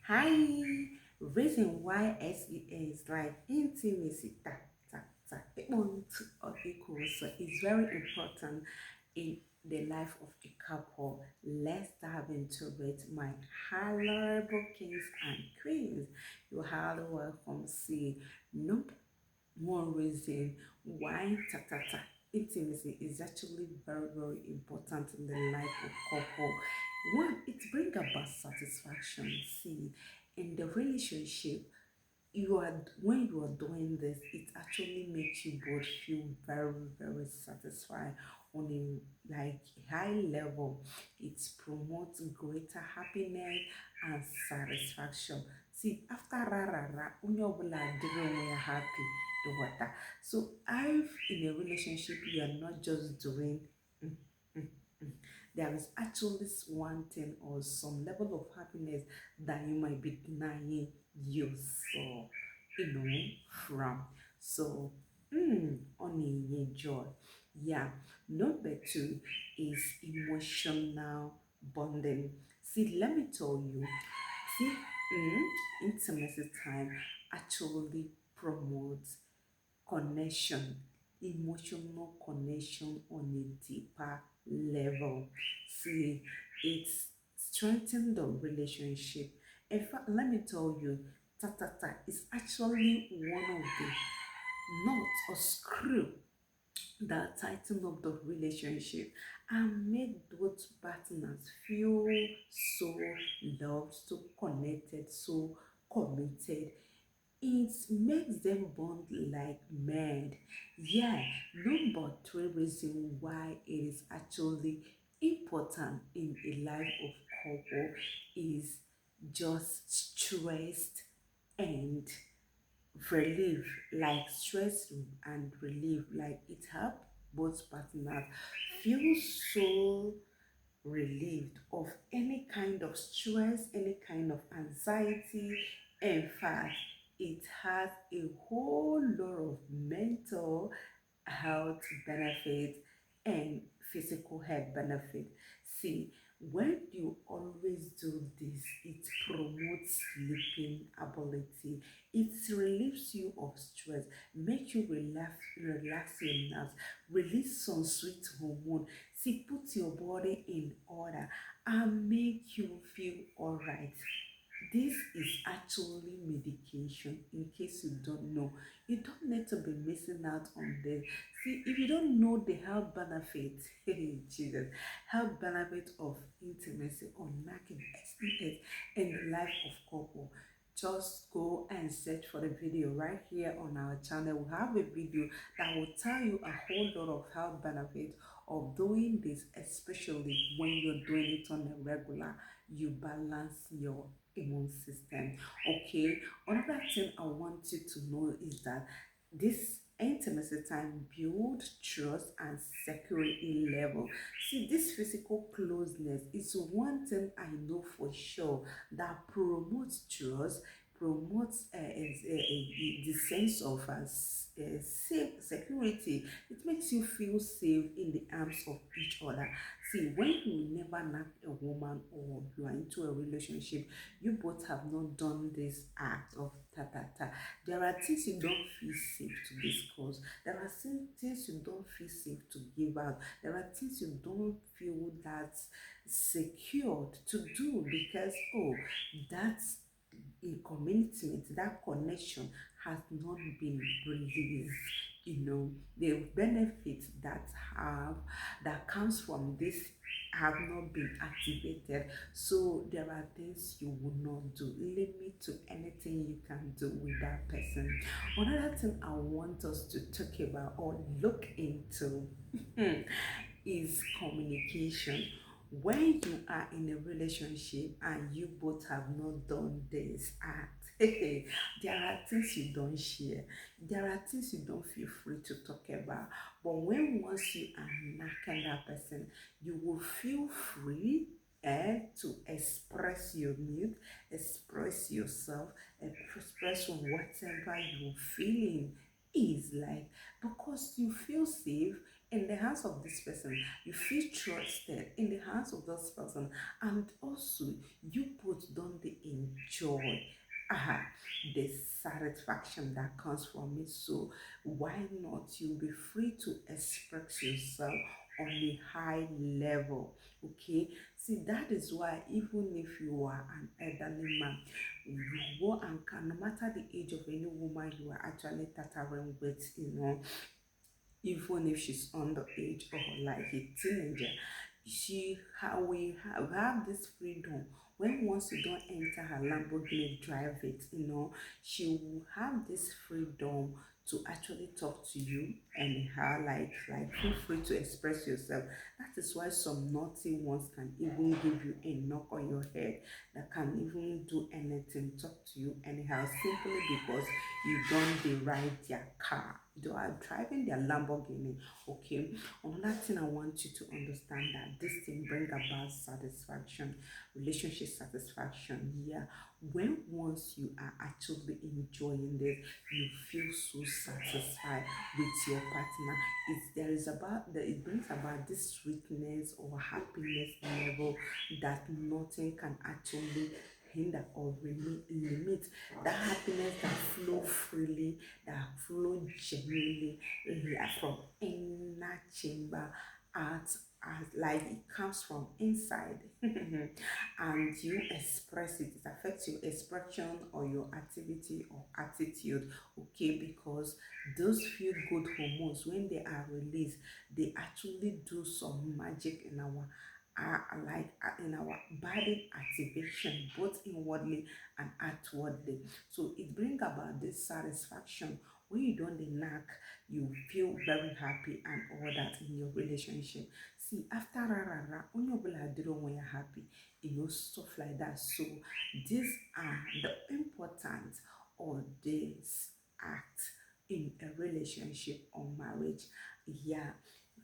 Hi, reason why SEX like intimacy equals is very important in the life of a couple. Let's dive into it, my honorable kings and queens. You are welcome. See, nope, one reason why intimacy is actually very important in the life of couple. One, it brings about satisfaction. See, in the relationship, you are when you are doing this, it actually makes you both feel very satisfied on a like high level. It promotes greater happiness and satisfaction. See, after rara onye ọbụla adịrị onwe ya happy the water. So if in a relationship you are not just doing mm, mm, mm, there is actually one thing or some level of happiness that you might be denying yourself, from. So, on a joy. Yeah. Number two is emotional bonding. See, let me tell you, see, intimacy time actually promotes connection, emotional connection on a deeper level. See, it's strengthen the relationship. In fact, let me tell you, is actually one of the knots or screw that tighten up the relationship and make both partners feel so loved, so connected, so committed. It makes them bond like mad. Yeah, number three reason why it is actually important in a life of couple is just stressed and relief, like stress and relief, like it help both partners feel so relieved of any kind of stress, any kind of anxiety. In fact, it has a whole lot of mental health benefit and physical health benefit. See, when you always do this, it promotes sleeping ability. It relieves you of stress, make you relax your nerves, release some sweet hormone. See, put your body in order and make you feel alright. This is actually medication in case you don't know. You don't need to be missing out on this. See, if you don't know the health benefits, hey Jesus, health benefit of intimacy or knacking experience in the life of couple, just go and search for the video right here on our channel. We have a video that will tell you a whole lot of health benefits of doing this, especially when you're doing it on a regular. You balance your immune system. Okay, another thing I want you to know is that this intimacy time build trust and security level. See, this physical closeness is one thing I know for sure that promotes trust, promotes the sense of safe security. It makes you feel safe in the arms of each other. See, when you never knock a woman or you are into a relationship, you both have not done this act of there are things you don't feel safe to discuss. There are things you don't feel safe to give out. There are things you don't feel that secured to do because, oh, that's a commitment, that connection has not been released. The benefits that comes from this have not been activated. So there are things you will not do. Limit to anything you can do with that person. Another thing I want us to talk about or look into is communication. When you are in a relationship and you both have not done this act, there are things you don't share. There are things you don't feel free to talk about. But when once you are knocking that person, you will feel free to express your need, express yourself, express whatever you're feeling is like because you feel safe in the hands of this person. You feel trusted in the hands of this person, and also you both don't they enjoy uh, the satisfaction that comes from it. So why not? You'll be free to express yourself on a high level. Okay, see, that is why even if you are an elderly man, you go and can, no matter the age of any woman you are actually tattering with, even if she's underage or like a teenager, we have this freedom. When once you don't enter her Lamborghini, drive it, she will have this freedom to actually talk to you anyhow, like feel free to express yourself. That is why some naughty ones can even give you a knock on your head, that can even do anything, talk to you anyhow, simply because you don't dey ride their car. They are driving their Lamborghini. Okay. Another thing I want you to understand, that this thing bring about satisfaction, relationship satisfaction. Yeah. When once you are actually enjoying this, you feel so satisfied with your partner. It brings about this sweetness or happiness level that nothing can actually hinder or limit. That happiness that flow freely, that flow genuinely, from inner chamber out, as like it comes from inside. And you express it. It affects your expression or your activity or attitude. Okay, because those feel good hormones, when they are released, they actually do some magic in our in our body activation, both inwardly and outwardly. So it brings about this satisfaction. When you don't knack, you feel very happy and all that in your relationship. See, after rah, when when you're happy, stuff like that. So these are the importance of this act in a relationship or marriage. Yeah,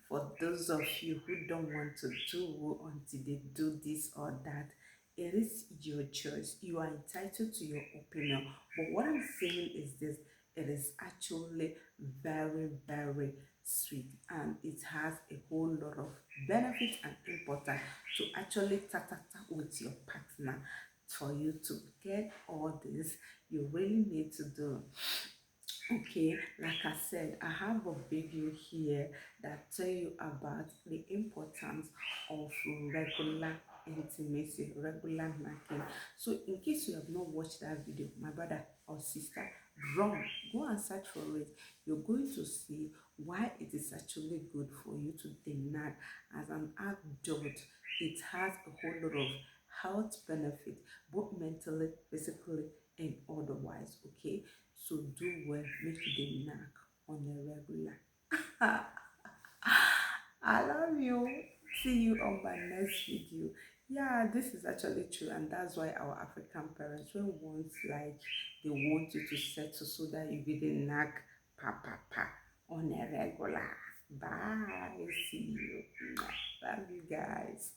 for those of you who don't want to do until they do this or that, it is your choice. You are entitled to your opinion. But what I'm saying is this: it is actually very, very sweet, and it has a whole lot of benefits and importance to actually tata with your partner. For you to get all this, you really need to do. Okay, like I said, I have a video here that tell you about the importance of regular intimacy, regular knacking. So in case you have not watched that video, my brother or sister, run, go and search for it. You're going to see why it is actually good for you to knack as an adult. It has a whole lot of health benefit, both mentally, physically, and otherwise. Okay, so do well, make the knack on a regular. I love you. See you on my next video. Yeah, this is actually true, and that's why our African parents, when once like they want you to settle so that you get a knack pa on a regular. Bye. See you. Love you guys.